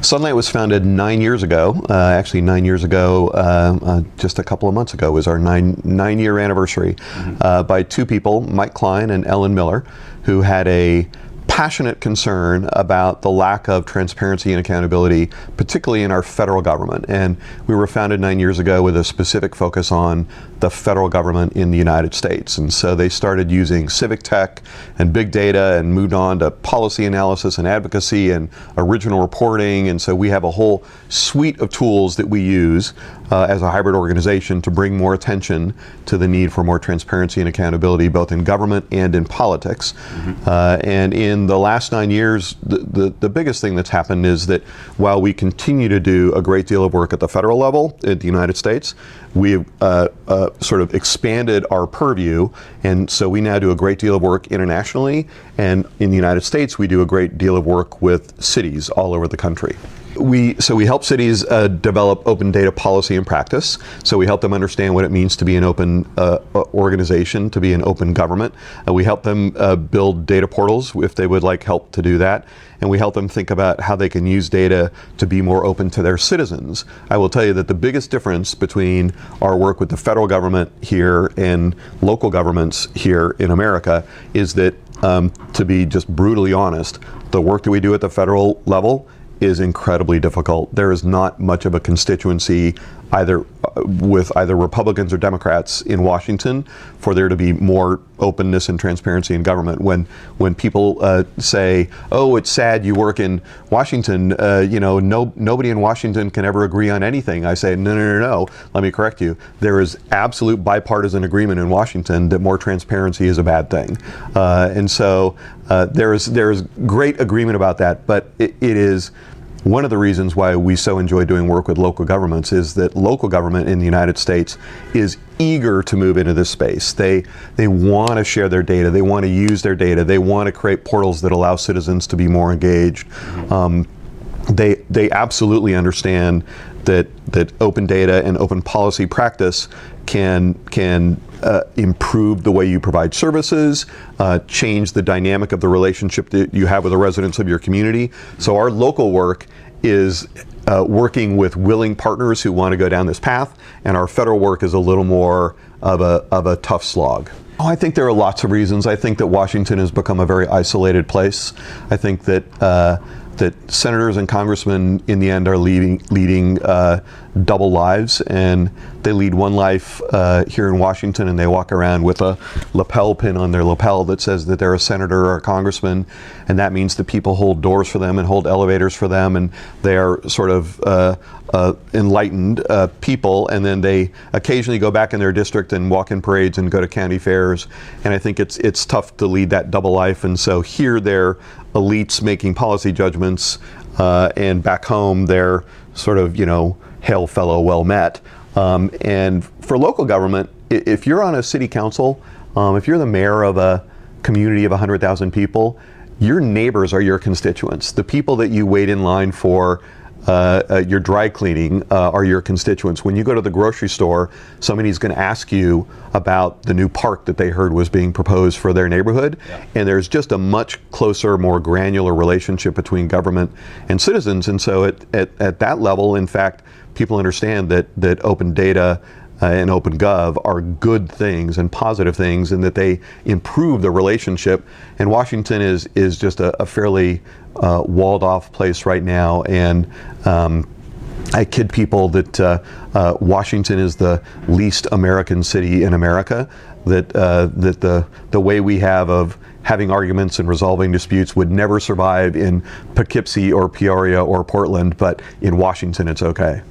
Sunlight was founded 9 years ago. Actually, 9 years ago, just a couple of months ago, was our nine-year anniversary, by two people, Mike Klein and Ellen Miller, who had a passionate concern about the lack of transparency and accountability, particularly in our federal government. And we were founded 9 years ago with a specific focus on the federal government in the United States. And so they started using civic tech and big data and moved on to policy analysis and advocacy and original reporting. And so we have a whole suite of tools that we use as a hybrid organization to bring more attention to the need for more transparency and accountability, both in government and in politics. And in the last 9 years, the biggest thing that's happened is that while we continue to do a great deal of work at the federal level in the United States, we've sort of expanded our purview, and so we now do a great deal of work internationally, and in the United States we do a great deal of work with cities all over the country. We help cities develop open data policy and practice. So we help them understand what it means to be an open organization, to be an open government. We help them build data portals if they would like help to do that. And we help them think about how they can use data to be more open to their citizens. I will tell you that the biggest difference between our work with the federal government here and local governments here in America is that, to be just brutally honest, the work that we do at the federal level is incredibly difficult. There is not much of a constituency either with either Republicans or Democrats in Washington for there to be more openness and transparency in government. When people say, "Oh, it's sad you work in Washington," nobody in Washington can ever agree on anything. I say, no. Let me correct you. There is absolute bipartisan agreement in Washington that more transparency is a bad thing, and so there is great agreement about that. But it is one of the reasons why we so enjoy doing work with local governments is that local government in the United States is eager to move into this space. They want to share their data. They want to use their data. They want to create portals that allow citizens to be more engaged. They absolutely understand that open data and open policy practice can improve the way you provide services, change the dynamic of the relationship that you have with the residents of your community. So our local work is working with willing partners who want to go down this path, and our federal work is a little more of a tough slog. I think there are lots of reasons. I think that Washington has become a very isolated place. I think that senators and congressmen in the end are leading double lives, and they lead one life here in Washington, and they walk around with a lapel pin on their lapel that says that they're a senator or a congressman, and that means that people hold doors for them and hold elevators for them, and they are sort of enlightened people, and then they occasionally go back in their district and walk in parades and go to county fairs, and I think it's tough to lead that double life. And so here they're elites making policy judgments, and back home they're sort of, hail fellow, well met. And for local government, if you're on a city council, if you're the mayor of a community of 100,000 people, your neighbors are your constituents. The people that you wait in line for your dry cleaning are your constituents. When you go to the grocery store, somebody's going to ask you about the new park that they heard was being proposed for their neighborhood. Yeah. And there's just a much closer, more granular relationship between government and citizens. And so at that level, in fact, people understand that open data and OpenGov are good things and positive things, and that they improve the relationship. And Washington is just a fairly walled off place right now, and I kid people that Washington is the least American city in America, that the way we have of having arguments and resolving disputes would never survive in Poughkeepsie or Peoria or Portland, but in Washington it's okay.